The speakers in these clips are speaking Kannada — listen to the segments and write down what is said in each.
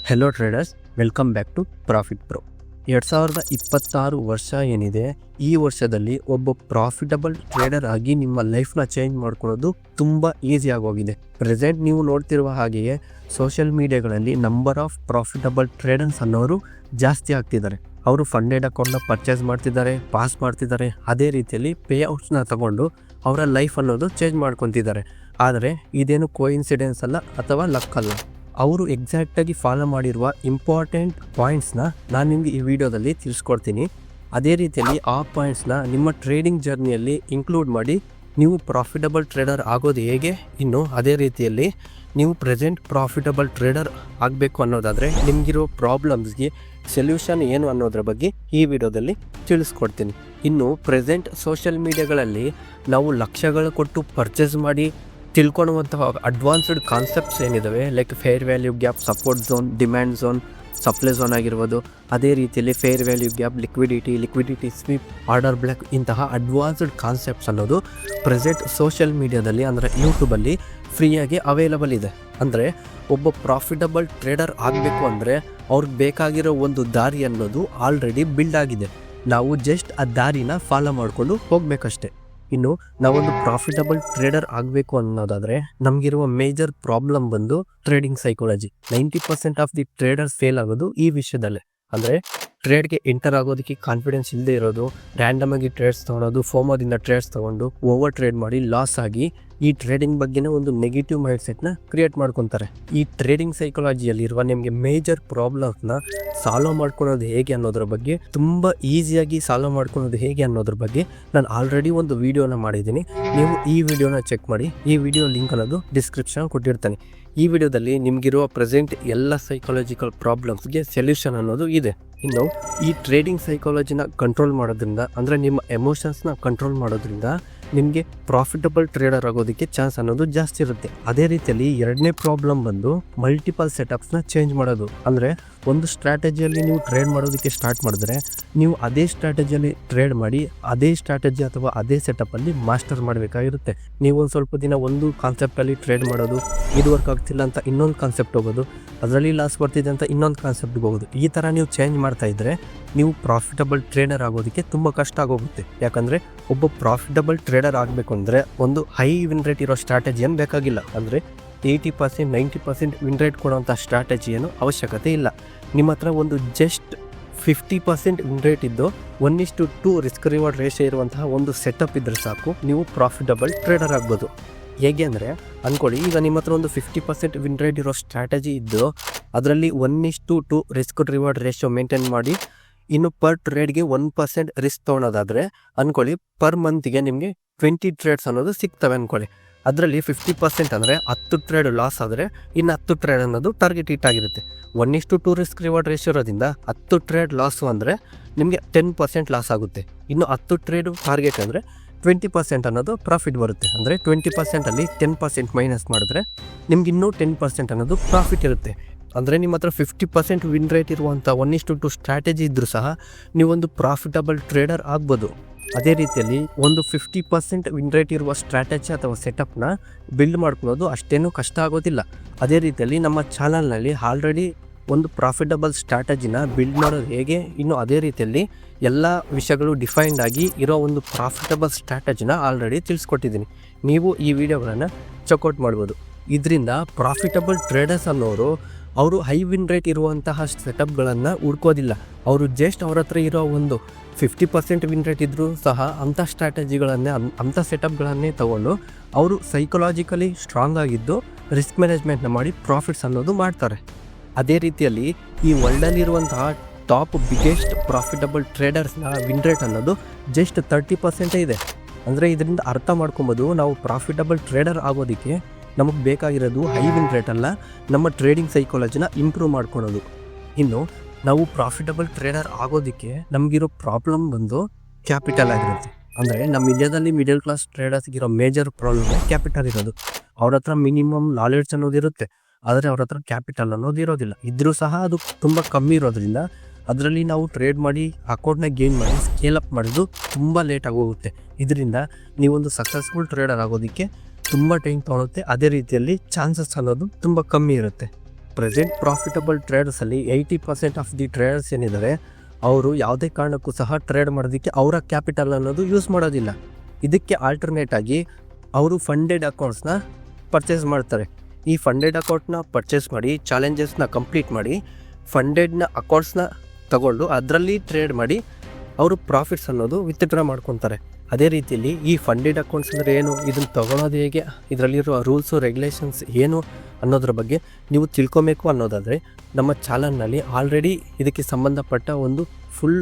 Hello traders, welcome back to profit pro. 2026 ವರ್ಷ ಏನಿದೆ, ಈ ವರ್ಷದಲ್ಲಿ ಒಬ್ಬ ಪ್ರಾಫಿಟಬಲ್ ಟ್ರೇಡರ್ ಆಗಿ ನಿಮ್ಮ ಲೈಫ್ನ ಚೇಂಜ್ ಮಾಡ್ಕೊಳ್ಳೋದು ತುಂಬ ಈಸಿ ಆಗೋಗಿದೆ. ಪ್ರೆಸೆಂಟ್ ನೀವು ನೋಡ್ತಿರುವ ಹಾಗೆಯೇ ಸೋಷಿಯಲ್ ಮೀಡಿಯಾಗಳಲ್ಲಿ ನಂಬರ್ ಆಫ್ ಪ್ರಾಫಿಟಬಲ್ ಟ್ರೇಡರ್ಸ್ ಅನ್ನೋರು ಜಾಸ್ತಿ ಆಗ್ತಿದ್ದಾರೆ. ಅವರು ಫಂಡೆಡ್ ಅಕೌಂಟ್ನ ಪರ್ಚೇಸ್ ಮಾಡ್ತಿದ್ದಾರೆ, ಪಾಸ್ ಮಾಡ್ತಿದ್ದಾರೆ. ಅದೇ ರೀತಿಯಲ್ಲಿ ಪೇಔಟ್ಸ್ನ ತಗೊಂಡು ಅವರ ಲೈಫ್ ಅನ್ನೋದು ಚೇಂಜ್ ಮಾಡ್ಕೊತಿದ್ದಾರೆ. ಆದರೆ ಇದೇನು ಕೋಇನ್ಸಿಡೆನ್ಸ್ ಅಲ್ಲ ಅಥವಾ ಲಕ್ ಅಲ್ಲ. ಅವರು ಎಕ್ಸಾಕ್ಟಾಗಿ ಫಾಲೋ ಮಾಡಿರುವ ಇಂಪಾರ್ಟೆಂಟ್ ಪಾಯಿಂಟ್ಸ್ನ ನಾನು ನಿಮಗೆ ಈ ವಿಡಿಯೋದಲ್ಲಿ ತಿಳಿಸ್ಕೊಡ್ತೀನಿ. ಅದೇ ರೀತಿಯಲ್ಲಿ ಆ ಪಾಯಿಂಟ್ಸ್ನ ನಿಮ್ಮ ಟ್ರೇಡಿಂಗ್ ಜರ್ನಿಯಲ್ಲಿ ಇನ್ಕ್ಲೂಡ್ ಮಾಡಿ ನೀವು ಪ್ರಾಫಿಟಬಲ್ ಟ್ರೇಡರ್ ಆಗೋದು ಹೇಗೆ, ಇನ್ನು ಅದೇ ರೀತಿಯಲ್ಲಿ ನೀವು ಪ್ರೆಸೆಂಟ್ ಪ್ರಾಫಿಟಬಲ್ ಟ್ರೇಡರ್ ಆಗಬೇಕು ಅನ್ನೋದಾದರೆ ನಿಮಗಿರೋ ಪ್ರಾಬ್ಲಮ್ಸ್ಗೆ ಸೊಲ್ಯೂಷನ್ ಏನು ಅನ್ನೋದ್ರ ಬಗ್ಗೆ ಈ ವಿಡಿಯೋದಲ್ಲಿ ತಿಳಿಸ್ಕೊಡ್ತೀನಿ. ಇನ್ನು ಪ್ರೆಸೆಂಟ್ ಸೋಷಿಯಲ್ ಮೀಡಿಯಾಗಳಲ್ಲಿ ನಾವು ಲಕ್ಷಗಳು ಕೊಟ್ಟು ಪರ್ಚೇಸ್ ಮಾಡಿ ತಿಳ್ಕೊಳ್ಳುವಂತಹ ಅಡ್ವಾನ್ಸ್ಡ್ ಕಾನ್ಸೆಪ್ಟ್ಸ್ ಏನಿದ್ದಾವೆ, like fair value gap, support zone, demand zone, supply zone ಆಗಿರ್ಬೋದು. ಅದೇ ರೀತಿಯಲ್ಲಿ fair value gap, liquidity sweep, order block, ಇಂತಹ ಅಡ್ವಾನ್ಸ್ಡ್ ಕಾನ್ಸೆಪ್ಟ್ಸ್ ಅನ್ನೋದು ಪ್ರೆಸೆಂಟ್ ಸೋಷಿಯಲ್ ಮೀಡಿಯಾದಲ್ಲಿ ಅಂದರೆ ಯೂಟ್ಯೂಬಲ್ಲಿ ಫ್ರೀಯಾಗಿ ಅವೈಲಬಲ್ ಇದೆ. ಅಂದರೆ ಒಬ್ಬ ಪ್ರಾಫಿಟಬಲ್ ಟ್ರೇಡರ್ ಆಗಬೇಕು ಅಂದರೆ ಅವ್ರಿಗೆ ಬೇಕಾಗಿರೋ ಒಂದು ದಾರಿ ಅನ್ನೋದು ಆಲ್ರೆಡಿ ಬಿಲ್ಡ್ ಆಗಿದೆ. ನಾವು ಜಸ್ಟ್ ಆ ದಾರಿನ ಫಾಲೋ ಮಾಡಿಕೊಂಡು ಹೋಗಬೇಕಷ್ಟೆ. ಇನ್ನು ನಾವೊಂದು ಪ್ರಾಫಿಟಬಲ್ ಟ್ರೇಡರ್ ಆಗಬೇಕು ಅನ್ನೋದಾದರೆ ನಮಗಿರುವ ಮೇಜರ್ ಪ್ರಾಬ್ಲಮ್ ಬಂದು trading psychology. 90% of the traders fail ಆಗೋದು ಈ ವಿಷಯದಲ್ಲೇ. ಅಂದರೆ ಟ್ರೇಡ್ಗೆ ಎಂಟರ್ ಆಗೋದಕ್ಕೆ ಕಾನ್ಫಿಡೆನ್ಸ್ ಇಲ್ಲದೆ ಇರೋದು, ರ್ಯಾಂಡಮ್ ಆಗಿ ಟ್ರೇಡ್ಸ್ ತೊಗೊಳೋದು, ಫೋಮೋದಿಂದ ಟ್ರೇಡ್ಸ್ ತೊಗೊಂಡು ಓವರ್ ಟ್ರೇಡ್ ಮಾಡಿ ಲಾಸ್ ಆಗಿ ಈ ಟ್ರೇಡಿಂಗ್ ಬಗ್ಗೆನೇ ಒಂದು ನೆಗೆಟಿವ್ ಮೈಂಡ್ಸೆಟ್ನ ಕ್ರಿಯೇಟ್ ಮಾಡ್ಕೊತಾರೆ. ಈ ಟ್ರೇಡಿಂಗ್ ಸೈಕಾಲಜಿಯಲ್ಲಿರುವ ನಿಮಗೆ ಮೇಜರ್ ಪ್ರಾಬ್ಲಮ್ಸ್ನ ಸಾಲ್ವ್ ಮಾಡ್ಕೊಳೋದು ಹೇಗೆ ಅನ್ನೋದ್ರ ಬಗ್ಗೆ, ತುಂಬ ಈಸಿಯಾಗಿ ಸಾಲ್ವ್ ಮಾಡ್ಕೊಳೋದು ಹೇಗೆ ಅನ್ನೋದ್ರ ಬಗ್ಗೆ ನಾನು ಆಲ್ರೆಡಿ ಒಂದು ವಿಡಿಯೋನ ಮಾಡಿದ್ದೀನಿ. ನೀವು ಈ ವಿಡಿಯೋನ ಚೆಕ್ ಮಾಡಿ. ಈ ವಿಡಿಯೋ ಲಿಂಕ್ ಅನ್ನೋದು ಡಿಸ್ಕ್ರಿಪ್ಷನ್ ಕೊಟ್ಟಿರ್ತಾನೆ. ಈ ವಿಡಿಯೋದಲ್ಲಿ ನಿಮಗಿರುವ ಪ್ರೆಸೆಂಟ್ ಎಲ್ಲ ಸೈಕಾಲಜಿಕಲ್ ಪ್ರಾಬ್ಲಮ್ಸ್ಗೆ ಸೊಲ್ಯೂಷನ್ ಅನ್ನೋದು ಇದೆ. ಇನ್ನು ಈ ಟ್ರೇಡಿಂಗ್ ಸೈಕಾಲಜಿನ ಕಂಟ್ರೋಲ್ ಮಾಡೋದ್ರಿಂದ, ಅಂದರೆ ನಿಮ್ಮ ಎಮೋಷನ್ಸ್ನ ಕಂಟ್ರೋಲ್ ಮಾಡೋದ್ರಿಂದ ನಿಮಗೆ ಪ್ರಾಫಿಟಬಲ್ ಟ್ರೇಡರ್ ಆಗೋದಕ್ಕೆ ಚಾನ್ಸ್ ಅನ್ನೋದು ಜಾಸ್ತಿ ಇರುತ್ತೆ. ಅದೇ ರೀತಿಯಲ್ಲಿ ಎರಡನೇ ಪ್ರಾಬ್ಲಮ್ ಬಂದು ಮಲ್ಟಿಪಲ್ ಸೆಟಪ್ಸ್ನ ಚೇಂಜ್ ಮಾಡೋದು. ಅಂದರೆ ಒಂದು ಸ್ಟ್ರಾಟಜಿಯಲ್ಲಿ ನೀವು ಟ್ರೇಡ್ ಮಾಡೋದಕ್ಕೆ ಸ್ಟಾರ್ಟ್ ಮಾಡಿದ್ರೆ ನೀವು ಅದೇ ಸ್ಟ್ರಾಟಜಿಯಲ್ಲಿ ಟ್ರೇಡ್ ಮಾಡಿ ಅದೇ ಸ್ಟ್ರಾಟಜಿ ಅಥವಾ ಅದೇ ಸೆಟಪ್ಪಲ್ಲಿ ಮಾಸ್ಟರ್ ಮಾಡಬೇಕಾಗಿರುತ್ತೆ. ನೀವು ಒಂದು ಸ್ವಲ್ಪ ದಿನ ಒಂದು ಕಾನ್ಸೆಪ್ಟಲ್ಲಿ ಟ್ರೇಡ್ ಮಾಡೋದು, ಇದು ವರ್ಕ್ ಆಗ್ತಿಲ್ಲ ಅಂತ ಇನ್ನೊಂದು ಕಾನ್ಸೆಪ್ಟ್ ಹೋಗೋದು, ಅದರಲ್ಲಿ ಲಾಸ್ ಬರ್ತಿದೆ ಅಂತ ಇನ್ನೊಂದು ಕಾನ್ಸೆಪ್ಟ್ಗೆ ಹೋಗೋದು. ಈ ಥರ ನೀವು ಚೇಂಜ್ ಮಾಡ್ತಾ ಇದ್ದರೆ ನೀವು ಪ್ರಾಫಿಟಬಲ್ ಟ್ರೇಡರ್ ಆಗೋದಕ್ಕೆ ತುಂಬ ಕಷ್ಟ ಆಗೋಗುತ್ತೆ. ಯಾಕಂದರೆ ಒಬ್ಬ ಪ್ರಾಫಿಟಬಲ್ ಟ್ರೇಡರ್ ಆಗಬೇಕು ಅಂದರೆ ಒಂದು ಹೈ ವಿನ್ ರೇಟ್ ಇರೋ ಸ್ಟ್ರಾಟಜಿ ಏನು ಬೇಕಾಗಿಲ್ಲ. ಅಂದರೆ 80%, 90% ವಿನ್ ರೇಟ್ ಕೊಡುವಂಥ ಸ್ಟ್ರಾಟಜಿ ಏನು ಅವಶ್ಯಕತೆ ಇಲ್ಲ. ನಿಮ್ಮ ಹತ್ರ ಒಂದು ಜಸ್ಟ್ 50% ವಿನ್ ರೇಟ್ ಇದ್ದು 1:2 ರಿಸ್ಕ್ ರಿವಾರ್ಡ್ ರೇಷಿಯೋ ಇರುವಂತಹ ಒಂದು ಸೆಟಪ್ ಇದ್ದರೆ ಸಾಕು, ನೀವು ಪ್ರಾಫಿಟಬಲ್ ಟ್ರೇಡರ್ ಆಗ್ಬೋದು. ಹೇಗೆ ಅಂದರೆ ಅಂದ್ಕೊಳ್ಳಿ, ಈಗ ನಿಮ್ಮ ಹತ್ರ ಒಂದು 50% ವಿನ್ ರೇಟ್ ಇರೋ ಸ್ಟ್ರಾಟಜಿ ಇದ್ದು ಅದರಲ್ಲಿ 1:2 ರಿಸ್ಕ್ ರಿವಾರ್ಡ್ ರೇಷಿಯೋ ಮೇಂಟೈನ್ ಮಾಡಿ ಇನ್ನು ಪರ್ ಟ್ರೇಡ್ಗೆ 1% ರಿಸ್ಕ್ ತೊಗೊಳೋದಾದರೆ ಅಂದ್ಕೊಳ್ಳಿ, ಪರ್ ಮಂತ್ಗೆ ನಿಮಗೆ 20 ಟ್ರೇಡ್ಸ್ ಅನ್ನೋದು ಸಿಗ್ತವೆ ಅಂದ್ಕೊಳ್ಳಿ. ಅದರಲ್ಲಿ 50% ಅಂದರೆ 10 ಟ್ರೇಡ್ ಲಾಸ್ ಆದರೆ ಇನ್ನು 10 ಟ್ರೇಡ್ ಅನ್ನೋದು ಟಾರ್ಗೆಟ್ ಹಿಟ್ ಆಗಿರುತ್ತೆ. 1:2 ರಿಸ್ಕ್ ರಿವಾರ್ಡ್ ರೇಷಿಯೋ ಇರೋದ್ರಿಂದ 10 ಟ್ರೇಡ್ ಲಾಸು ಅಂದರೆ ನಿಮಗೆ 10% ಲಾಸ್ ಆಗುತ್ತೆ. ಇನ್ನು 10 ಟ್ರೇಡು ಟಾರ್ಗೆಟ್ ಅಂದರೆ 20% ಅನ್ನೋದು ಪ್ರಾಫಿಟ್ ಬರುತ್ತೆ. ಅಂದರೆ 20%ಅಲ್ಲಿ 10% ಮೈನಸ್ ಮಾಡಿದ್ರೆ ನಿಮ್ಗೆ ಇನ್ನೂ 10% ಅನ್ನೋದು ಪ್ರಾಫಿಟ್ ಇರುತ್ತೆ. ಅಂದರೆ ನಿಮ್ಮ ಹತ್ರ 50% ವಿನ್ ರೇಟ್ ಇರುವಂಥ 1:2 ಸ್ಟ್ರಾಟಜಿ ಇದ್ದರೂ ಸಹ ನೀವೊಂದು ಪ್ರಾಫಿಟಬಲ್ ಟ್ರೇಡರ್ ಆಗ್ಬೋದು. ಅದೇ ರೀತಿಯಲ್ಲಿ ಒಂದು 50% ವಿನ್ ರೇಟ್ ಇರುವ ಸ್ಟ್ರಾಟಜಿ ಅಥವಾ ಸೆಟಪ್ನ ಬಿಲ್ಡ್ ಮಾಡ್ಕೊಳ್ಳೋದು ಅಷ್ಟೇನೂ ಕಷ್ಟ ಆಗೋದಿಲ್ಲ. ಅದೇ ರೀತಿಯಲ್ಲಿ ನಮ್ಮ ಚಾನಲ್ನಲ್ಲಿ ಆಲ್ರೆಡಿ ಒಂದು ಪ್ರಾಫಿಟಬಲ್ ಸ್ಟ್ರಾಟಜಿನ ಬಿಲ್ಡ್ ಮಾಡೋದು ಹೇಗೆ, ಇನ್ನು ಅದೇ ರೀತಿಯಲ್ಲಿ ಎಲ್ಲ ವಿಷಯಗಳು ಡಿಫೈನ್ಡ್ ಆಗಿ ಇರೋ ಒಂದು ಪ್ರಾಫಿಟಬಲ್ ಸ್ಟ್ರಾಟಜಿನ ಆಲ್ರೆಡಿ ತಿಳಿಸ್ಕೊಟ್ಟಿದ್ದೀನಿ. ನೀವು ಈ ವಿಡಿಯೋಗಳನ್ನು ಚೆಕ್ಔಟ್ ಮಾಡ್ಬೋದು. ಇದರಿಂದ ಪ್ರಾಫಿಟಬಲ್ ಟ್ರೇಡರ್ಸ್ ಅನ್ನೋರು ಅವರು ಹೈ ವಿನ್ ರೇಟ್ ಇರುವಂತಹ ಸೆಟಪ್ಗಳನ್ನು ಹುಡ್ಕೋದಿಲ್ಲ. ಅವರು ಜಸ್ಟ್ ಅವ್ರ ಹತ್ರ ಇರೋ ಒಂದು 50% ವಿನ್ ರೇಟ್ ಇದ್ದರೂ ಸಹ ಅಂಥ ಸ್ಟ್ರಾಟಜಿಗಳನ್ನೇ, ಅಂಥ ಸೆಟಪ್ಗಳನ್ನೇ ತಗೊಂಡು ಅವರು ಸೈಕಲಾಜಿಕಲಿ ಸ್ಟ್ರಾಂಗ್ ಆಗಿದ್ದು ರಿಸ್ಕ್ ಮ್ಯಾನೇಜ್ಮೆಂಟ್ನ ಮಾಡಿ ಪ್ರಾಫಿಟ್ಸ್ ಅನ್ನೋದು ಮಾಡ್ತಾರೆ. ಅದೇ ರೀತಿಯಲ್ಲಿ ಈ ವರ್ಲ್ಡಲ್ಲಿರುವಂತಹ ಟಾಪ್ ಬಿಗ್ಗೆಸ್ಟ್ ಪ್ರಾಫಿಟಬಲ್ ಟ್ರೇಡರ್ಸ್ನ ವಿನ್ ರೇಟ್ ಅನ್ನೋದು ಜಸ್ಟ್ 30% ಇದೆ. ಅಂದರೆ ಇದರಿಂದ ಅರ್ಥ ಮಾಡ್ಕೊಬೋದು, ನಾವು ಪ್ರಾಫಿಟಬಲ್ ಟ್ರೇಡರ್ ಆಗೋದಕ್ಕೆ ನಮಗೆ ಬೇಕಾಗಿರೋದು ಹೈ ವಿನ್ ರೇಟ್ ಅಲ್ಲ, ನಮ್ಮ ಟ್ರೇಡಿಂಗ್ ಸೈಕಾಲಜಿನ ಇಂಪ್ರೂವ್ ಮಾಡ್ಕೊಳೋದು. ಇನ್ನು ನಾವು ಪ್ರಾಫಿಟಬಲ್ ಟ್ರೇಡರ್ ಆಗೋದಕ್ಕೆ ನಮಗಿರೋ ಪ್ರಾಬ್ಲಮ್ ಬಂದು ಕ್ಯಾಪಿಟಲ್ ಆಗಿರುತ್ತೆ. ಅಂದರೆ ನಮ್ಮ ಇಂಡಿಯಾದಲ್ಲಿ ಮಿಡಲ್ ಕ್ಲಾಸ್ ಟ್ರೇಡರ್ಸ್ಗಿರೋ ಮೇಜರ್ ಪ್ರಾಬ್ಲಮ್ ಕ್ಯಾಪಿಟಲ್ ಇರೋದು. ಅವ್ರ ಹತ್ರ ಮಿನಿಮಮ್ ನಾಲೆಡ್ಜ್ ಅನ್ನೋದು ಇರುತ್ತೆ, ಆದರೆ ಅವ್ರ ಹತ್ರ ಕ್ಯಾಪಿಟಲ್ ಅನ್ನೋದು ಇರೋದಿಲ್ಲ. ಇದ್ರೂ ಸಹ ಅದು ತುಂಬ ಕಮ್ಮಿ ಇರೋದ್ರಿಂದ ಅದರಲ್ಲಿ ನಾವು ಟ್ರೇಡ್ ಮಾಡಿ ಅಕೌಂಟ್ನ ಗೇನ್ ಮಾಡಿ ಸ್ಕೇಲ್ ಅಪ್ ಮಾಡೋದು ತುಂಬ ಲೇಟ್ ಆಗೋಗುತ್ತೆ. ಇದರಿಂದ ನೀವೊಂದು ಸಕ್ಸಸ್ಫುಲ್ ಟ್ರೇಡರ್ ಆಗೋದಕ್ಕೆ ತುಂಬ ಟೈಮ್ ತೊಗೊಳುತ್ತೆ. ಅದೇ ರೀತಿಯಲ್ಲಿ ಚಾನ್ಸಸ್ ಅನ್ನೋದು ತುಂಬ ಕಮ್ಮಿ ಇರುತ್ತೆ. ಪ್ರೆಸೆಂಟ್ ಪ್ರಾಫಿಟಬಲ್ ಟ್ರೇಡರ್ಸಲ್ಲಿ 80% ಆಫ್ ದಿ ಟ್ರೇಡರ್ಸ್ ಏನಿದ್ದಾರೆ ಅವರು ಯಾವುದೇ ಕಾರಣಕ್ಕೂ ಸಹ ಟ್ರೇಡ್ ಮಾಡೋದಕ್ಕೆ ಅವರ ಕ್ಯಾಪಿಟಲ್ ಅನ್ನೋದು ಯೂಸ್ ಮಾಡೋದಿಲ್ಲ. ಇದಕ್ಕೆ ಆಲ್ಟರ್ನೇಟ್ ಆಗಿ ಅವರು ಫಂಡೆಡ್ ಅಕೌಂಟ್ಸ್ನ ಪರ್ಚೇಸ್ ಮಾಡ್ತಾರೆ. ಈ ಫಂಡೆಡ್ ಅಕೌಂಟ್ನ ಪರ್ಚೇಸ್ ಮಾಡಿ ಚಾಲೆಂಜಸ್ನ ಕಂಪ್ಲೀಟ್ ಮಾಡಿ ಫಂಡೆಡ್ನ ಅಕೌಂಟ್ಸ್ನ ತಗೊಂಡು ಅದರಲ್ಲಿ ಟ್ರೇಡ್ ಮಾಡಿ ಅವರು ಪ್ರಾಫಿಟ್ಸ್ ಅನ್ನೋದು ವಿತ್ಡ್ರಾ ಮಾಡ್ಕೊತಾರೆ. ಅದೇ ರೀತಿಯಲ್ಲಿ ಈ ಫಂಡೆಡ್ ಅಕೌಂಟ್ಸ್ ಅಂದರೆ ಏನು, ಇದನ್ನು ತೊಗೊಳೋದು ಹೇಗೆ, ಇದರಲ್ಲಿರುವ ರೂಲ್ಸು ರೆಗ್ಯುಲೇಷನ್ಸ್ ಏನು ಅನ್ನೋದ್ರ ಬಗ್ಗೆ ನೀವು ತಿಳ್ಕೊಬೇಕು ಅನ್ನೋದಾದರೆ ನಮ್ಮ ಚಾನಲ್ನಲ್ಲಿ ಆಲ್ರೆಡಿ ಇದಕ್ಕೆ ಸಂಬಂಧಪಟ್ಟ ಒಂದು ಫುಲ್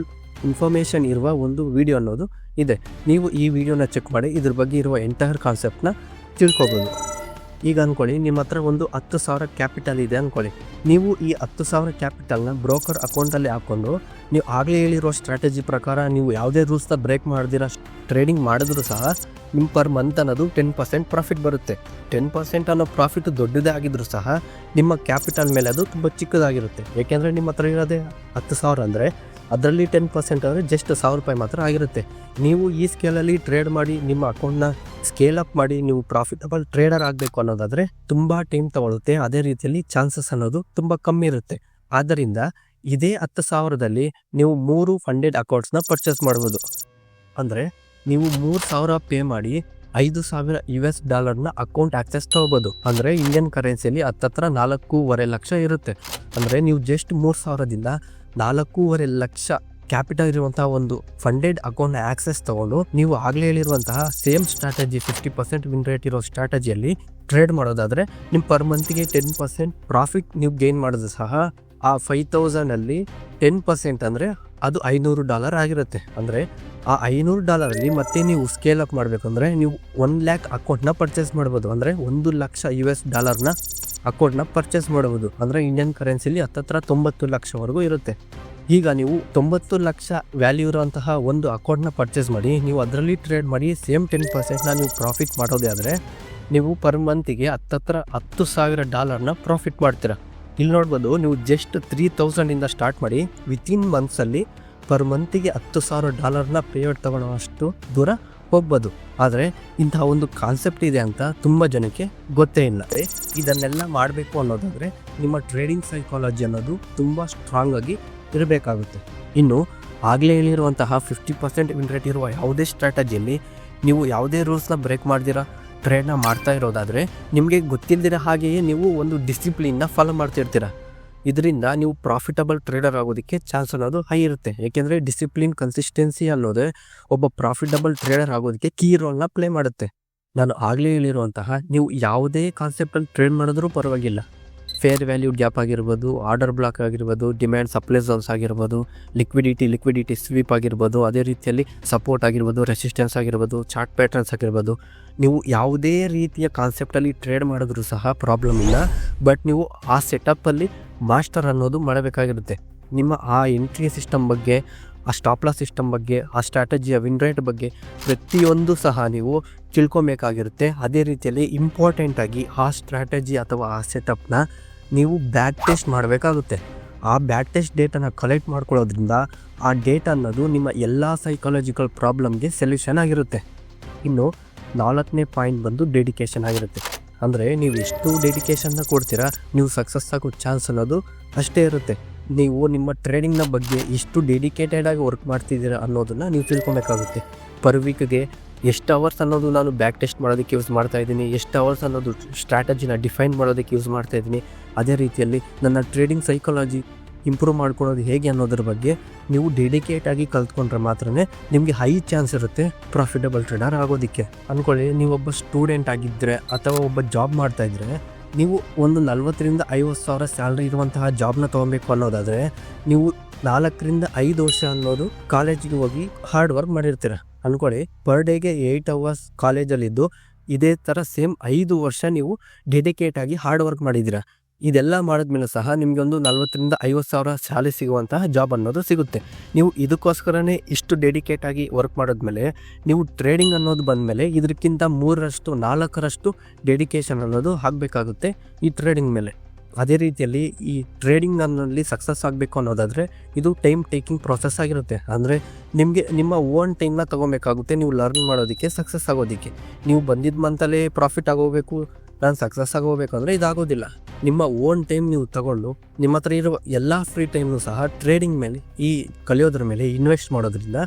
ಇನ್ಫಾರ್ಮೇಷನ್ ಇರುವ ಒಂದು ವಿಡಿಯೋ ಅನ್ನೋದು ಇದೆ. ನೀವು ಈ ವಿಡಿಯೋನ ಚೆಕ್ ಮಾಡಿ ಇದ್ರ ಬಗ್ಗೆ ಇರುವ ಎಂಟೈರ್ ಕಾನ್ಸೆಪ್ಟ್ನ ತಿಳ್ಕೊಬೋದು. ಈಗ ಅಂದ್ಕೊಳ್ಳಿ ನಿಮ್ಮ ಹತ್ರ ಒಂದು 10,000 ಕ್ಯಾಪಿಟಲ್ ಇದೆ ಅಂದ್ಕೊಳ್ಳಿ. ನೀವು ಈ 10,000 ಕ್ಯಾಪಿಟಲ್ನ ಬ್ರೋಕರ್ ಅಕೌಂಟಲ್ಲಿ ಹಾಕ್ಕೊಂಡು ನೀವು ಆಗಲೇ ಹೇಳಿರೋ ಸ್ಟ್ರಾಟಜಿ ಪ್ರಕಾರ ನೀವು ಯಾವುದೇ ರೂಲ್ಸ್ನ ಬ್ರೇಕ್ ಮಾಡ್ದಿರ ಟ್ರೇಡಿಂಗ್ ಮಾಡಿದ್ರೂ ಸಹ ನಿಮ್ಮ ಪರ್ ಮಂತ್ ಅನ್ನೋದು 10% ಪ್ರಾಫಿಟ್ ಬರುತ್ತೆ. 10% ಅನ್ನೋ ಪ್ರಾಫಿಟ್ ದೊಡ್ಡದೇ ಆಗಿದ್ರೂ ಸಹ ನಿಮ್ಮ ಕ್ಯಾಪಿಟಲ್ ಮೇಲೆ ಅದು ತುಂಬ ಚಿಕ್ಕದಾಗಿರುತ್ತೆ. ಏಕೆಂದರೆ ನಿಮ್ಮ ಹತ್ರ ಇರೋದೇ 10,000 ಅಂದರೆ ಅದರಲ್ಲಿ 10% ಅಂದರೆ ಜಸ್ಟ್ 1,000 ರೂಪಾಯಿ ಮಾತ್ರ ಆಗಿರುತ್ತೆ. ನೀವು ಈ ಸ್ಕೇಲಲ್ಲಿ ಟ್ರೇಡ್ ಮಾಡಿ ನಿಮ್ಮ ಅಕೌಂಟ್ನ ಸ್ಕೇಲ್ ಅಪ್ ಮಾಡಿ ನೀವು ಪ್ರಾಫಿಟಬಲ್ ಟ್ರೇಡರ್ ಆಗಬೇಕು ಅನ್ನೋದಾದರೆ ತುಂಬ ಟೈಮ್ ತಗೊಳುತ್ತೆ. ಅದೇ ರೀತಿಯಲ್ಲಿ ಚಾನ್ಸಸ್ ಅನ್ನೋದು ತುಂಬ ಕಮ್ಮಿ ಇರುತ್ತೆ. ಆದ್ದರಿಂದ ಇದೇ 10,000ದಲ್ಲಿ ನೀವು 3 ಫಂಡೆಡ್ ಅಕೌಂಟ್ಸ್ನ ಪರ್ಚೇಸ್ ಮಾಡ್ಬೋದು. ಅಂದರೆ ನೀವು 3,000 ಪೇ ಮಾಡಿ $5,000 ಅಕೌಂಟ್ ಆಕ್ಸೆಸ್ ತೊಗೋಬೋದು. ಅಂದರೆ ಇಂಡಿಯನ್ ಕರೆನ್ಸಿಯಲ್ಲಿ ಹತ್ತತ್ರ 4.5 ಲಕ್ಷ ಇರುತ್ತೆ. ಅಂದರೆ ನೀವು ಜಸ್ಟ್ 3,000ದಿಂದ 4.5 ಲಕ್ಷ ಕ್ಯಾಪಿಟಲ್ ಇರುವಂತಹ ಒಂದು ಫಂಡೆಡ್ ಅಕೌಂಟ್ನ ಆಕ್ಸೆಸ್ ತೊಗೊಂಡು ನೀವು ಆಗಲೇ ಹೇಳಿರುವಂತಹ ಸೇಮ್ ಸ್ಟ್ರಾಟಜಿ 50% ವಿನ್ ರೇಟ್ ಇರೋ ಸ್ಟ್ರಾಟಜಿಯಲ್ಲಿ ಟ್ರೇಡ್ ಮಾಡೋದಾದರೆ ನಿಮ್ಮ ಪರ್ ಮಂತಿಗೆ 10% ಪ್ರಾಫಿಟ್ ನೀವು ಗೇನ್ ಮಾಡೋದು ಸಹ ಆ 5,000ಅಲ್ಲಿ 10% ಅಂದರೆ ಅದು $500 ಆಗಿರುತ್ತೆ. ಅಂದರೆ ಆ $500 ಮತ್ತೆ ನೀವು ಸ್ಕೇಲ್ ಅಪ್ ಮಾಡಬೇಕಂದ್ರೆ ನೀವು 1 lakh ಅಕೌಂಟ್ನ ಪರ್ಚೇಸ್ ಮಾಡ್ಬೋದು. ಅಂದರೆ $1,00,000 ಅಕೌಂಟ್ನ ಪರ್ಚೇಸ್ ಮಾಡ್ಬೋದು. ಅಂದರೆ ಇಂಡಿಯನ್ ಕರೆನ್ಸಿಲಿ ಹತ್ತತ್ರ 90 ಲಕ್ಷವರೆಗೂ ಇರುತ್ತೆ. ಈಗ ನೀವು 90 ಲಕ್ಷ ವ್ಯಾಲ್ಯೂ ಇರುವಂತಹ ಒಂದು ಅಕೌಂಟ್ನ ಪರ್ಚೇಸ್ ಮಾಡಿ ನೀವು ಅದರಲ್ಲಿ ಟ್ರೇಡ್ ಮಾಡಿ ಸೇಮ್ 10%ನ ನೀವು ಪ್ರಾಫಿಟ್ ಮಾಡೋದೇ ಆದರೆ ನೀವು ಪರ್ ಮಂತಿಗೆ ಹತ್ತತ್ರ $10,000 ಪ್ರಾಫಿಟ್ ಮಾಡ್ತೀರಾ. ಇಲ್ಲಿ ನೋಡ್ಬೋದು, ನೀವು ಜಸ್ಟ್ 3,000ಇಂದ ಸ್ಟಾರ್ಟ್ ಮಾಡಿ ವಿತಿನ್ ಮಂತ್ಸಲ್ಲಿ ಪರ್ ಮಂತಿಗೆ $10,000 ಪೇಔಟ್ ತಗೊಳ್ಳೋಷ್ಟು ದೂರ ಹೋಗ್ಬೋದು. ಆದರೆ ಇಂತಹ ಒಂದು ಕಾನ್ಸೆಪ್ಟ್ ಇದೆ ಅಂತ ತುಂಬ ಜನಕ್ಕೆ ಗೊತ್ತೇ ಇಲ್ಲ. ಇದನ್ನೆಲ್ಲ ಮಾಡಬೇಕು ಅನ್ನೋದಾದರೆ ನಿಮ್ಮ ಟ್ರೇಡಿಂಗ್ ಸೈಕಾಲಜಿ ಅನ್ನೋದು ತುಂಬ ಸ್ಟ್ರಾಂಗ್ ಆಗಿ ಇರಬೇಕಾಗುತ್ತೆ. ಇನ್ನು ಆಗಲೇ ಹೇಳಿರುವಂತಹ 50% ವಿನ್ ರೇಟ್ ಇರುವ ಯಾವುದೇ ಸ್ಟ್ರಾಟಜಿಯಲ್ಲಿ ನೀವು ಯಾವುದೇ ರೂಲ್ಸ್ನ ಬ್ರೇಕ್ ಮಾಡ್ದಿರಾ ಟ್ರೇಡ್ನ ಮಾಡ್ತಾ ಇರೋದಾದರೆ ನಿಮಗೆ ಗೊತ್ತಿಲ್ಲದಿರೋ ಹಾಗೆಯೇ ನೀವು ಒಂದು ಡಿಸಿಪ್ಲಿನ್ನ ಫಾಲೋ ಮಾಡ್ತಿರ್ತೀರ. ಇದರಿಂದ ನೀವು ಪ್ರಾಫಿಟಬಲ್ ಟ್ರೇಡರ್ ಆಗೋದಕ್ಕೆ ಚಾನ್ಸ್ ಅನ್ನೋದು ಹೈ ಇರುತ್ತೆ. ಏಕೆಂದರೆ ಡಿಸಿಪ್ಲಿನ್, ಕನ್ಸಿಸ್ಟೆನ್ಸಿ ಅನ್ನೋದೇ ಒಬ್ಬ ಪ್ರಾಫಿಟಬಲ್ ಟ್ರೇಡರ್ ಆಗೋದಕ್ಕೆ ಕೀ ರೋಲ್ನ ಪ್ಲೇ ಮಾಡುತ್ತೆ. ನಾನು ಆಗಲೇ ಹೇಳಿರುವಂತಹ ನೀವು ಯಾವುದೇ ಕಾನ್ಸೆಪ್ಟಲ್ಲಿ ಟ್ರೇಡ್ ಮಾಡಿದ್ರೂ ಪರವಾಗಿಲ್ಲ, ಫೇರ್ ವ್ಯಾಲ್ಯೂ ಗ್ಯಾಪ್ ಆಗಿರ್ಬೋದು, ಆರ್ಡರ್ ಬ್ಲಾಕ್ ಆಗಿರ್ಬೋದು, ಡಿಮ್ಯಾಂಡ್ ಸಪ್ಲೈ ಝೋನ್ಸ್ ಆಗಿರ್ಬೋದು, ಲಿಕ್ವಿಡಿಟಿ ಸ್ವೀಪ್ ಆಗಿರ್ಬೋದು, ಅದೇ ರೀತಿಯಲ್ಲಿ ಸಪೋರ್ಟ್ ಆಗಿರ್ಬೋದು, ರೆಸಿಸ್ಟೆನ್ಸ್ ಆಗಿರ್ಬೋದು, ಚಾರ್ಟ್ ಪ್ಯಾಟರ್ನ್ಸ್ ಆಗಿರ್ಬೋದು, ನೀವು ಯಾವುದೇ ರೀತಿಯ ಕಾನ್ಸೆಪ್ಟಲ್ಲಿ ಟ್ರೇಡ್ ಮಾಡಿದ್ರೂ ಸಹ ಪ್ರಾಬ್ಲಮ್ ಇಲ್ಲ. ಬಟ್ ನೀವು ಆ ಸೆಟಪ್ಪಲ್ಲಿ ಮಾಸ್ಟರ್ ಅನ್ನೋದು ಮಾಡಬೇಕಾಗಿರುತ್ತೆ. ನಿಮ್ಮ ಆ ಎಂಟ್ರಿ ಸಿಸ್ಟಮ್ ಬಗ್ಗೆ, ಆ ಸ್ಟಾಪ್ ಲಾಸ್ ಸಿಸ್ಟಮ್ ಬಗ್ಗೆ, ಆ ಸ್ಟ್ರಾಟಜಿಯ ವಿನ್ ರೇಟ್ ಬಗ್ಗೆ ಪ್ರತಿಯೊಂದು ಸಹ ನೀವು ತಿಳ್ಕೊಬೇಕಾಗಿರುತ್ತೆ. ಅದೇ ರೀತಿಯಲ್ಲಿ ಇಂಪಾರ್ಟೆಂಟಾಗಿ ಆ ಸ್ಟ್ರಾಟಜಿ ಅಥವಾ ಆ ಸೆಟಪ್ನ ನೀವು ಬ್ಯಾಕ್ ಟೆಸ್ಟ್ ಮಾಡಬೇಕಾಗುತ್ತೆ. ಆ ಬ್ಯಾಕ್ ಟೆಸ್ಟ್ ಡೇಟನ್ನು ಕಲೆಕ್ಟ್ ಮಾಡ್ಕೊಳ್ಳೋದ್ರಿಂದ ಆ ಡೇಟಾ ಅನ್ನೋದು ನಿಮ್ಮ ಎಲ್ಲ ಸೈಕಾಲಜಿಕಲ್ ಪ್ರಾಬ್ಲಮ್ಗೆ ಸೊಲ್ಯೂಷನ್ ಆಗಿರುತ್ತೆ. ಇನ್ನು 4ನೇ ಪಾಯಿಂಟ್ ಬಂದು ಡೆಡಿಕೇಶನ್ ಆಗಿರುತ್ತೆ. ಅಂದರೆ ನೀವು ಎಷ್ಟು ಡೆಡಿಕೇಶನ್ನ ಕೊಡ್ತೀರಾ ನೀವು ಸಕ್ಸಸ್ ಆಗೋ ಚಾನ್ಸ್ ಅನ್ನೋದು ಅಷ್ಟೇ ಇರುತ್ತೆ. ನೀವು ನಿಮ್ಮ ಟ್ರೇಡಿಂಗ್ನ ಬಗ್ಗೆ ಎಷ್ಟು ಡೆಡಿಕೇಟೆಡಾಗಿ ವರ್ಕ್ ಮಾಡ್ತಿದ್ದೀರಾ ಅನ್ನೋದನ್ನು ನೀವು ತಿಳ್ಕೊಬೇಕಾಗುತ್ತೆ. ಪರ್ ವೀಕ್ಗೆ ಎಷ್ಟು ಅವರ್ಸ್ ಅನ್ನೋದು ನಾನು ಬ್ಯಾಕ್ ಟೆಸ್ಟ್ ಮಾಡೋದಕ್ಕೆ ಯೂಸ್ ಮಾಡ್ತಾಯಿದ್ದೀನಿ, ಎಷ್ಟು ಅವರ್ಸ್ ಅನ್ನೋದು ಸ್ಟ್ರಾಟಜಿನ ಡಿಫೈನ್ ಮಾಡೋದಕ್ಕೆ ಯೂಸ್ ಮಾಡ್ತಾಯಿದ್ದೀನಿ. ಅದೇ ರೀತಿಯಲ್ಲಿ ನನ್ನ ಟ್ರೇಡಿಂಗ್ ಸೈಕಾಲಜಿ ಇಂಪ್ರೂವ್ ಮಾಡ್ಕೊಳ್ಳೋದು ಹೇಗೆ ಅನ್ನೋದ್ರ ಬಗ್ಗೆ ನೀವು ಡೆಡಿಕೇಟಾಗಿ ಕಲ್ತ್ಕೊಂಡ್ರೆ ಮಾತ್ರ ನಿಮಗೆ ಹೈ ಚಾನ್ಸ್ ಇರುತ್ತೆ ಪ್ರಾಫಿಟಬಲ್ ಟ್ರೇಡರ್ ಆಗೋದಕ್ಕೆ. ಅಂದ್ಕೊಳ್ಳಿ, ನೀವೊಬ್ಬ ಸ್ಟೂಡೆಂಟ್ ಆಗಿದ್ದರೆ ಅಥವಾ ಒಬ್ಬ ಜಾಬ್ ಮಾಡ್ತಾಯಿದ್ರೆ ನೀವು ಒಂದು 40,000 to 50,000 ಸ್ಯಾಲ್ರಿ ಇರುವಂತಹ ಜಾಬ್ನ ತೊಗೊಬೇಕು ಅನ್ನೋದಾದರೆ ನೀವು 4 to 5 ವರ್ಷ ಅನ್ನೋದು ಕಾಲೇಜಿಗೆ ಹೋಗಿ ಹಾರ್ಡ್ ವರ್ಕ್ ಮಾಡಿರ್ತೀರ. ಅಂದ್ಕೊಳ್ಳಿ, ಪರ್ ಡೇಗೆ 8 hours ಕಾಲೇಜಲ್ಲಿದ್ದು ಇದೇ ಥರ ಸೇಮ್ 5 ವರ್ಷ ನೀವು ಡೆಡಿಕೇಟಾಗಿ ಹಾರ್ಡ್ ವರ್ಕ್ ಮಾಡಿದ್ದೀರಾ. ಇದೆಲ್ಲ ಮಾಡಿದ್ಮೇಲೆ ಸಹ ನಿಮಗೆ ಒಂದು 40,000 to 50,000 ಸ್ಯಾಲರಿ ಸಿಗುವಂತಹ ಜಾಬ್ ಅನ್ನೋದು ಸಿಗುತ್ತೆ. ನೀವು ಇದಕ್ಕೋಸ್ಕರನೇ ಇಷ್ಟು ಡೆಡಿಕೇಟಾಗಿ ವರ್ಕ್ ಮಾಡಿದ್ಮೇಲೆ ನೀವು ಟ್ರೇಡಿಂಗ್ ಅನ್ನೋದು ಬಂದಮೇಲೆ ಇದಕ್ಕಿಂತ 3-4 ಡೆಡಿಕೇಶನ್ ಅನ್ನೋದು ಆಗಬೇಕಾಗುತ್ತೆ ಈ ಟ್ರೇಡಿಂಗ್ ಮೇಲೆ. ಅದೇ ರೀತಿಯಲ್ಲಿ ಈ ಟ್ರೇಡಿಂಗ್ನಲ್ಲಿ ಸಕ್ಸಸ್ ಆಗಬೇಕು ಅನ್ನೋದಾದರೆ ಇದು ಟೈಮ್ ಟೇಕಿಂಗ್ ಪ್ರೊಸೆಸ್ ಆಗಿರುತ್ತೆ. ಅಂದರೆ ನಿಮಗೆ ನಿಮ್ಮ ಓನ್ ಟೈಮ್ನ ತೊಗೊಬೇಕಾಗುತ್ತೆ ನೀವು ಲರ್ನ್ ಮಾಡೋದಕ್ಕೆ, ಸಕ್ಸಸ್ ಆಗೋದಕ್ಕೆ. ನೀವು ಬಂದಿದ್ದ ಮಂತಲ್ಲೇ ಪ್ರಾಫಿಟ್ ಆಗೋಗಬೇಕು, ನಾನು ಸಕ್ಸಸ್ ಆಗೋಗಬೇಕು ಅಂದರೆ ಇದಾಗೋದಿಲ್ಲ. ನಿಮ್ಮ ಓನ್ ಟೈಮ್ ನೀವು ತಗೊಂಡು ನಿಮ್ಮ ಹತ್ರ ಇರುವ ಎಲ್ಲ ಫ್ರೀ ಟೈಮ್ನು ಸಹ ಟ್ರೇಡಿಂಗ್ ಮೇಲೆ ಕಲಿಯೋದ್ರ ಮೇಲೆ ಇನ್ವೆಸ್ಟ್ ಮಾಡೋದ್ರಿಂದ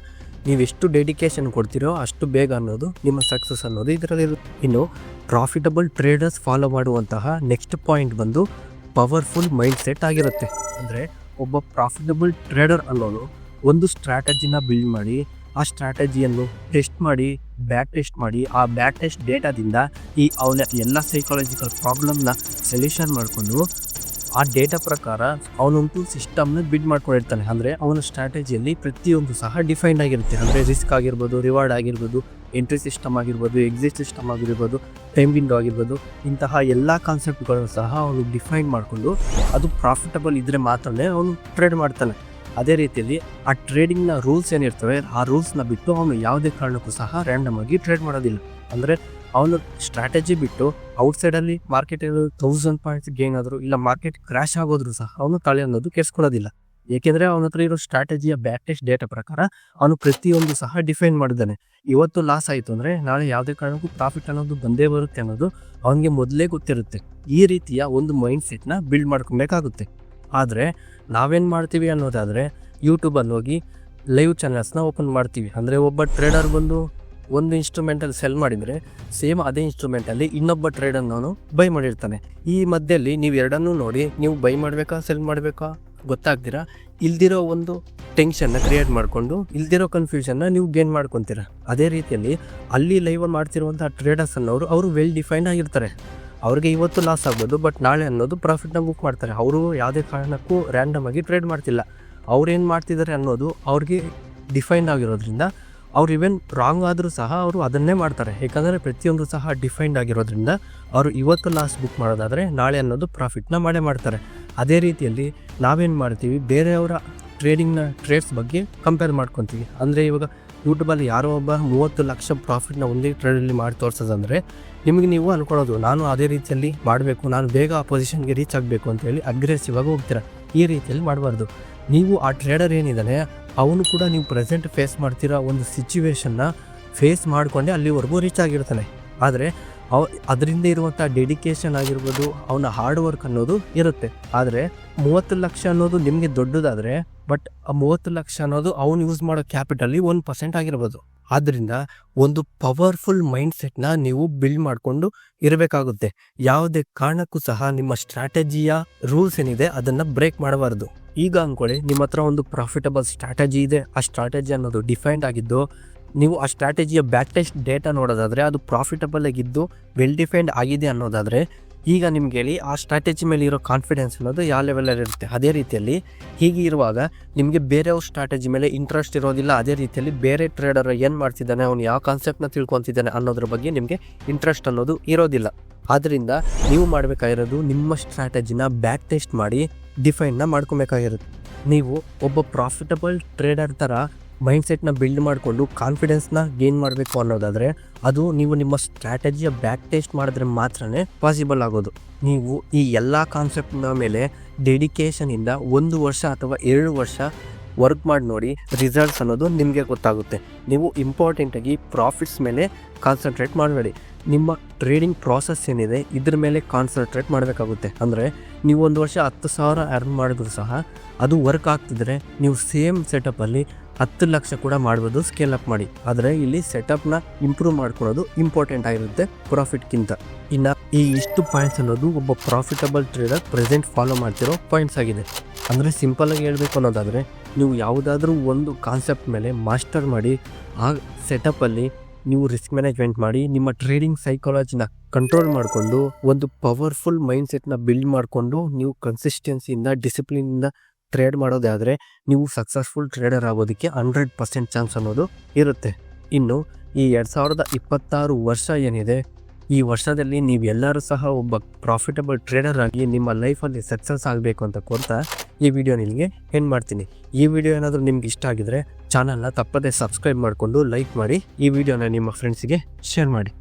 ನೀವು ಎಷ್ಟು ಡೆಡಿಕೇಶನ್ ಕೊಡ್ತೀರೋ ಅಷ್ಟು ಬೇಗ ಅನ್ನೋದು ನಿಮ್ಮ ಸಕ್ಸಸ್ ಅನ್ನೋದು ಇದರಲ್ಲಿ. ಇನ್ನು ಪ್ರಾಫಿಟಬಲ್ ಟ್ರೇಡರ್ಸ್ ಫಾಲೋ ಮಾಡುವಂತಹ ನೆಕ್ಸ್ಟ್ ಪಾಯಿಂಟ್ ಬಂದು ಪವರ್ಫುಲ್ ಮೈಂಡ್ ಸೆಟ್ ಆಗಿರುತ್ತೆ. ಅಂದರೆ ಒಬ್ಬ ಪ್ರಾಫಿಟಬಲ್ ಟ್ರೇಡರ್ ಅನ್ನೋದು ಒಂದು ಸ್ಟ್ರಾಟಜಿನ ಬಿಲ್ಡ್ ಮಾಡಿ ಆ ಸ್ಟ್ರಾಟಜಿಯನ್ನು ಟೆಸ್ಟ್ ಮಾಡಿ ಬ್ಯಾಕ್ ಟೆಸ್ಟ್ ಮಾಡಿ ಆ ಬ್ಯಾಕ್ ಟೆಸ್ಟ್ ಡೇಟಾದಿಂದ ಅವನ ಎಲ್ಲ ಸೈಕಾಲಜಿಕಲ್ ಪ್ರಾಬ್ಲಮ್ನ ಸೊಲ್ಯೂಷನ್ ಮಾಡಿಕೊಂಡು ಆ ಡೇಟಾ ಪ್ರಕಾರ ಅವನೊಂದು ಸಿಸ್ಟಮ್ನ ಬಿಲ್ಡ್ ಮಾಡ್ಕೊಂಡಿರ್ತಾನೆ. ಅಂದರೆ ಅವನ ಸ್ಟ್ರಾಟಜಿಯಲ್ಲಿ ಪ್ರತಿಯೊಂದು ಸಹ ಡಿಫೈನ್ಡ್ ಆಗಿರುತ್ತೆ. ಅಂದರೆ ರಿಸ್ಕ್ ಆಗಿರ್ಬೋದು, ರಿವಾರ್ಡ್ ಆಗಿರ್ಬೋದು, ಎಂಟ್ರಿ ಸಿಸ್ಟಮ್ ಆಗಿರ್ಬೋದು, ಎಕ್ಸಿಟ್ ಸಿಸ್ಟಮ್ ಆಗಿರ್ಬೋದು, ಟೈಮ್ ವಿಂಡೋ ಆಗಿರ್ಬೋದು, ಇಂತಹ ಎಲ್ಲ ಕಾನ್ಸೆಪ್ಟ್ಗಳನ್ನು ಸಹ ಅವನು ಡಿಫೈನ್ ಮಾಡಿಕೊಂಡು ಅದು ಪ್ರಾಫಿಟಬಲ್ ಇದ್ದರೆ ಮಾತ್ರನೇ ಅವನು ಟ್ರೇಡ್ ಮಾಡ್ತಾನೆ. ಅದೇ ರೀತಿಯಲ್ಲಿ ಆ ಟ್ರೇಡಿಂಗ್ನ ರೂಲ್ಸ್ ಏನಿರ್ತವೆ ಆ ರೂಲ್ಸ್ನ ಬಿಟ್ಟು ಅವನು ಯಾವುದೇ ಕಾರಣಕ್ಕೂ ಸಹ ರ್ಯಾಂಡಮ್ ಆಗಿ ಟ್ರೇಡ್ ಮಾಡೋದಿಲ್ಲ. ಅಂದರೆ ಅವನು ಸ್ಟ್ರಾಟಜಿ ಬಿಟ್ಟು ಔಟ್ಸೈಡಲ್ಲಿ ಮಾರ್ಕೆಟಲ್ಲಿ 1000 ಪಾಯಿಂಟ್ಸ್ ಗೇನ್ ಆದರೂ ಇಲ್ಲ ಮಾರ್ಕೆಟ್ ಕ್ರ್ಯಾಶ್ ಆಗೋದ್ರೂ ಸಹ ಅವನು ತಲೆ ಅನ್ನೋದು ಕೆಡಿಸ್ಕೊಳ್ಳೋದಿಲ್ಲ. ಏಕೆಂದರೆ ಅವನ ಹತ್ರ ಇರೋ ಸ್ಟ್ರಾಟಜಿಯ ಬ್ಯಾಕ್ ಟೆಸ್ಟ್ ಡೇಟಾ ಪ್ರಕಾರ ಅವನು ಪ್ರತಿಯೊಂದು ಸಹ ಡಿಫೈನ್ ಮಾಡಿದ್ದಾನೆ. ಇವತ್ತು ಲಾಸ್ ಆಯಿತು ಅಂದರೆ ನಾಳೆ ಯಾವುದೇ ಕಾರಣಕ್ಕೂ ಪ್ರಾಫಿಟ್ ಅನ್ನೋದು ಬಂದೇ ಬರುತ್ತೆ ಅನ್ನೋದು ಅವನಿಗೆ ಮೊದಲೇ ಗೊತ್ತಿರುತ್ತೆ. ಈ ರೀತಿಯ ಒಂದು ಮೈಂಡ್ ಸೆಟ್ನ ಬಿಲ್ಡ್ ಮಾಡ್ಕೊಬೇಕಾಗುತ್ತೆ. ಆದರೆ ನಾವೇನು ಮಾಡ್ತೀವಿ ಅನ್ನೋದಾದರೆ ಯೂಟ್ಯೂಬಲ್ಲಿ ಹೋಗಿ ಲೈವ್ ಚಾನಲ್ಸ್ನ ಓಪನ್ ಮಾಡ್ತೀವಿ. ಅಂದರೆ ಒಬ್ಬ ಟ್ರೇಡರ್ ಬಂದು ಒಂದು ಇನ್ಸ್ಟ್ರೂಮೆಂಟಲ್ಲಿ ಸೆಲ್ ಮಾಡಿದರೆ ಸೇಮ್ ಅದೇ ಇನ್ಸ್ಟ್ರೂಮೆಂಟಲ್ಲಿ ಇನ್ನೊಬ್ಬ ಟ್ರೇಡರ್ನವನು ಬೈ ಮಾಡಿರ್ತಾನೆ. ಈ ಮಧ್ಯದಲ್ಲಿ ನೀವು ಎರಡನ್ನೂ ನೋಡಿ ನೀವು ಬೈ ಮಾಡಬೇಕಾ ಸೆಲ್ ಮಾಡಬೇಕಾ ಗೊತ್ತಾಗ್ತೀರಾ, ಇಲ್ದಿರೋ ಒಂದು ಟೆನ್ಷನ್ನ ಕ್ರಿಯೇಟ್ ಮಾಡಿಕೊಂಡು ಇಲ್ದಿರೋ ಕನ್ಫ್ಯೂಷನ್ನ ನೀವು ಗೇನ್ ಮಾಡ್ಕೊತೀರ. ಅದೇ ರೀತಿಯಲ್ಲಿ ಅಲ್ಲಿ ಲೈವ್ ಮಾಡ್ತಿರುವಂಥ ಟ್ರೇಡರ್ಸ್ ಅನ್ನೋರು ಅವರು ವೆಲ್ ಡಿಫೈನ್ಡ್ ಆಗಿರ್ತಾರೆ. ಅವ್ರಿಗೆ ಇವತ್ತು ಲಾಸ್ ಆಗ್ಬೋದು, ಬಟ್ ನಾಳೆ ಅನ್ನೋದು ಪ್ರಾಫಿಟ್ನ ಬುಕ್ ಮಾಡ್ತಾರೆ. ಅವರು ಯಾವುದೇ ಕಾರಣಕ್ಕೂ ರ್ಯಾಂಡಮ್ ಆಗಿ ಟ್ರೇಡ್ ಮಾಡ್ತಿಲ್ಲ. ಅವ್ರೇನು ಮಾಡ್ತಿದ್ದಾರೆ ಅನ್ನೋದು ಅವ್ರಿಗೆ ಡಿಫೈನ್ಡ್ ಆಗಿರೋದ್ರಿಂದ ಅವ್ರು ಇವೆನ್ ರಾಂಗ್ ಆದರೂ ಸಹ ಅವರು ಅದನ್ನೇ ಮಾಡ್ತಾರೆ. ಯಾಕಂದರೆ ಪ್ರತಿಯೊಂದು ಸಹ ಡಿಫೈನ್ಡ್ ಆಗಿರೋದ್ರಿಂದ ಅವರು ಇವತ್ತು ಲಾಸ್ ಬುಕ್ ಮಾಡೋದಾದರೆ ನಾಳೆ ಅನ್ನೋದು ಪ್ರಾಫಿಟ್ನ ಮಾಡ್ತಾರೆ. ಅದೇ ರೀತಿಯಲ್ಲಿ ನಾವೇನು ಮಾಡ್ತೀವಿ, ಬೇರೆಯವರ ಟ್ರೇಡ್ಸ್ ಬಗ್ಗೆ ಕಂಪೇರ್ ಮಾಡ್ಕೊತೀವಿ. ಅಂದರೆ ಇವಾಗ ಯೂಟ್ಯೂಬಲ್ಲಿ ಯಾರೋ ಒಬ್ಬ 30 ಲಕ್ಷ ಪ್ರಾಫಿಟ್ನ ಒಂದೇ ಟ್ರೇಡಲ್ಲಿ ಮಾಡಿ ತೋರಿಸೋದಂದರೆ ನಿಮಗೆ ನೀವು ಅಂದ್ಕೊಳ್ಳೋದು ನಾನು ಅದೇ ರೀತಿಯಲ್ಲಿ ಮಾಡಬೇಕು, ನಾನು ಬೇಗ ಆ ಪೊಸಿಷನ್ಗೆ ರೀಚ್ ಆಗಬೇಕು ಅಂತೇಳಿ ಅಗ್ರೆಸಿವ್ ಆಗಿ ಹೋಗ್ತೀರ. ಈ ರೀತಿಯಲ್ಲಿ ಮಾಡಬಾರ್ದು. ನೀವು ಆ ಟ್ರೇಡರ್ ಏನಿದ್ದಾನೆ ಅವನು ಕೂಡ ನೀವು ಪ್ರೆಸೆಂಟ್ ಫೇಸ್ ಮಾಡ್ತಿರೋ ಒಂದು ಸಿಚುವೇಶನ್ನ ಫೇಸ್ ಮಾಡಿಕೊಂಡೆ ಅಲ್ಲಿವರೆಗೂ ರೀಚ್ ಆಗಿರ್ತಾನೆ. ಆದರೆ ಅದರಿಂದ ಇರುವಂಥ ಡೆಡಿಕೇಶನ್ ಆಗಿರ್ಬೋದು, ಅವನ ಹಾರ್ಡ್ ವರ್ಕ್ ಅನ್ನೋದು ಇರುತ್ತೆ. ಆದರೆ 30 ಲಕ್ಷ ಅನ್ನೋದು ನಿಮಗೆ ದೊಡ್ಡದಾದರೆ ಬಟ್ ಆ 30 ಲಕ್ಷ ಅನ್ನೋದು ಅವನು ಯೂಸ್ ಮಾಡೋ ಕ್ಯಾಪಿಟಲ್ಲಿ 1% ಆಗಿರ್ಬೋದು. ಆದ್ದರಿಂದ ಒಂದು ಪವರ್ಫುಲ್ ಮೈಂಡ್ ಸೆಟ್ನ ನೀವು ಬಿಲ್ಡ್ ಮಾಡಿಕೊಂಡು ಇರಬೇಕಾಗುತ್ತೆ. ಯಾವುದೇ ಕಾರಣಕ್ಕೂ ಸಹ ನಿಮ್ಮ ಸ್ಟ್ರಾಟಜಿಯ ರೂಲ್ಸ್ ಏನಿದೆ ಅದನ್ನು ಬ್ರೇಕ್ ಮಾಡಬಾರ್ದು. ಈಗ ಅಂದ್ಕೊಳ್ಳಿ ನಿಮ್ಮ ಹತ್ರ ಒಂದು ಪ್ರಾಫಿಟಬಲ್ ಸ್ಟ್ರಾಟಜಿ ಇದೆ. ಆ ಸ್ಟ್ರಾಟಜಿ ಅನ್ನೋದು ಡಿಫೈನ್ಡ್ ಆಗಿದ್ದು ನೀವು ಆ ಸ್ಟ್ರಾಟಜಿಯ ಬ್ಯಾಕ್ ಟೆಸ್ಟ್ ಡೇಟಾ ನೋಡೋದಾದರೆ ಅದು ಪ್ರಾಫಿಟಬಲ್ ಆಗಿದ್ದು ವೆಲ್ ಡಿಫೈನ್ಡ್ ಆಗಿದೆ ಅನ್ನೋದಾದರೆ ಈಗ ನಿಮಗೆ ಹೇಳಿ ಆ ಸ್ಟ್ರಾಟಜಿ ಮೇಲೆ ಇರೋ ಕಾನ್ಫಿಡೆನ್ಸ್ ಅನ್ನೋದು ಯಾವ ಲೆವೆಲಲ್ಲಿ ಇರುತ್ತೆ. ಅದೇ ರೀತಿಯಲ್ಲಿ ಹೀಗೆ ಇರುವಾಗ ನಿಮಗೆ ಬೇರೆಯವ್ರ ಸ್ಟ್ರಾಟಜಿ ಮೇಲೆ ಇಂಟ್ರೆಸ್ಟ್ ಇರೋದಿಲ್ಲ. ಅದೇ ರೀತಿಯಲ್ಲಿ ಬೇರೆ ಟ್ರೇಡರ್ ಏನು ಮಾಡ್ತಿದ್ದಾನೆ, ಅವನು ಯಾವ ಕಾನ್ಸೆಪ್ಟ್ನ ತಿಳ್ಕೊತಿದ್ದಾನೆ ಅನ್ನೋದ್ರ ಬಗ್ಗೆ ನಿಮಗೆ ಇಂಟ್ರೆಸ್ಟ್ ಅನ್ನೋದು ಇರೋದಿಲ್ಲ. ಆದ್ದರಿಂದ ನೀವು ಮಾಡಬೇಕಾಗಿರೋದು ನಿಮ್ಮ ಸ್ಟ್ರಾಟಜಿನ ಬ್ಯಾಕ್ ಟೆಸ್ಟ್ ಮಾಡಿ ಡಿಫೈನ್ನ ಮಾಡ್ಕೊಬೇಕಾಗಿರುತ್ತೆ. ನೀವು ಒಬ್ಬ ಪ್ರಾಫಿಟಬಲ್ ಟ್ರೇಡರ್ ಥರ ಮೈಂಡ್ಸೆಟ್ನ ಬಿಲ್ಡ್ ಮಾಡಿಕೊಂಡು ಕಾನ್ಫಿಡೆನ್ಸ್ನ ಗೇನ್ ಮಾಡಬೇಕು ಅನ್ನೋದಾದರೆ ಅದು ನೀವು ನಿಮ್ಮ ಸ್ಟ್ರಾಟಜಿಯ ಬ್ಯಾಕ್ ಟೆಸ್ಟ್ ಮಾಡಿದ್ರೆ ಮಾತ್ರನೇ ಪಾಸಿಬಲ್ ಆಗೋದು. ನೀವು ಈ ಎಲ್ಲ ಕಾನ್ಸೆಪ್ಟ್ನ ಮೇಲೆ ಡೆಡಿಕೇಶನಿಂದ 1 ವರ್ಷ ಅಥವಾ 2 ವರ್ಷ ವರ್ಕ್ ಮಾಡಿ ನೋಡಿ, ರಿಸಲ್ಟ್ಸ್ ಅನ್ನೋದು ನಿಮಗೆ ಗೊತ್ತಾಗುತ್ತೆ. ನೀವು ಇಂಪಾರ್ಟೆಂಟಾಗಿ ಪ್ರಾಫಿಟ್ಸ್ ಮೇಲೆ ಕಾನ್ಸಂಟ್ರೇಟ್ ಮಾಡಬೇಡಿ. ನಿಮ್ಮ ಟ್ರೇಡಿಂಗ್ ಪ್ರಾಸೆಸ್ ಏನಿದೆ ಇದ್ರ ಮೇಲೆ ಕಾನ್ಸಂಟ್ರೇಟ್ ಮಾಡಬೇಕಾಗುತ್ತೆ. ಅಂದರೆ ನೀವು 1 ವರ್ಷ 10,000 ಅರ್ನ್ ಮಾಡಿದ್ರು ಸಹ ಅದು ವರ್ಕ್ ಆಗ್ತಿದ್ರೆ ನೀವು ಸೇಮ್ ಸೆಟಪ್ಪಲ್ಲಿ 10 ಲಕ್ಷ ಕೂಡ ಮಾಡ್ಬೋದು ಸ್ಕೇಲ್ ಅಪ್ ಮಾಡಿ. ಆದರೆ ಇಲ್ಲಿ ಸೆಟಪ್ನ ಇಂಪ್ರೂವ್ ಮಾಡ್ಕೊಳ್ಳೋದು ಇಂಪಾರ್ಟೆಂಟ್ ಆಗಿರುತ್ತೆ ಪ್ರಾಫಿಟ್ಗಿಂತ. ಇನ್ನು ಈ ಇಷ್ಟು ಪಾಯಿಂಟ್ಸ್ ಅನ್ನೋದು ಒಬ್ಬ ಪ್ರಾಫಿಟಬಲ್ ಟ್ರೇಡರ್ ಪ್ರೆಸೆಂಟ್ ಫಾಲೋ ಮಾಡ್ತಿರೋ ಪಾಯಿಂಟ್ಸ್ ಆಗಿದೆ. ಅಂದರೆ ಸಿಂಪಲಾಗಿ ಹೇಳಬೇಕು ಅನ್ನೋದಾದರೆ ನೀವು ಯಾವುದಾದ್ರೂ ಒಂದು ಕಾನ್ಸೆಪ್ಟ್ ಮೇಲೆ ಮಾಸ್ಟರ್ ಮಾಡಿ ಆ ಸೆಟಪ್ಪಲ್ಲಿ ನೀವು ರಿಸ್ಕ್ ಮ್ಯಾನೇಜ್ಮೆಂಟ್ ಮಾಡಿ ನಿಮ್ಮ ಟ್ರೇಡಿಂಗ್ ಸೈಕಾಲಜಿನ ಕಂಟ್ರೋಲ್ ಮಾಡಿಕೊಂಡು ಒಂದು ಪವರ್ಫುಲ್ ಮೈಂಡ್ಸೆಟ್ನ ಬಿಲ್ಡ್ ಮಾಡಿಕೊಂಡು ನೀವು ಕನ್ಸಿಸ್ಟೆನ್ಸಿಯಿಂದ ಡಿಸಿಪ್ಲಿನಿಂದ ಟ್ರೇಡ್ ಮಾಡೋದಾದರೆ ನೀವು ಸಕ್ಸಸ್ಫುಲ್ ಟ್ರೇಡರ್ ಆಗೋದಕ್ಕೆ 100% ಚಾನ್ಸ್ ಅನ್ನೋದು ಇರುತ್ತೆ. ಇನ್ನು ಈ 2026 ವರ್ಷ ಏನಿದೆ ಈ ವರ್ಷದಲ್ಲಿ ನೀವೆಲ್ಲರೂ ಸಹ ಒಬ್ಬ ಪ್ರಾಫಿಟಬಲ್ ಟ್ರೇಡರ್ ಆಗಿ ನಿಮ್ಮ ಲೈಫಲ್ಲಿ ಸಕ್ಸಸ್ ಆಗಬೇಕು ಅಂತ ಕೋರ್ತಾ ಈ ವಿಡಿಯೋ ನಿಮಗೆ ಎಂಡ್ ಮಾಡ್ತೀನಿ. ಈ ವಿಡಿಯೋ ಏನಾದರೂ ನಿಮ್ಗೆ ಇಷ್ಟ ಆಗಿದ್ರೆ ಚಾನಲ್ನ ತಪ್ಪದೇ ಸಬ್ಸ್ಕ್ರೈಬ್ ಮಾಡಿಕೊಂಡು ಲೈಕ್ ಮಾಡಿ, ಈ ವಿಡಿಯೋನ ನಿಮ್ಮ ಫ್ರೆಂಡ್ಸಿಗೆ ಶೇರ್ ಮಾಡಿ.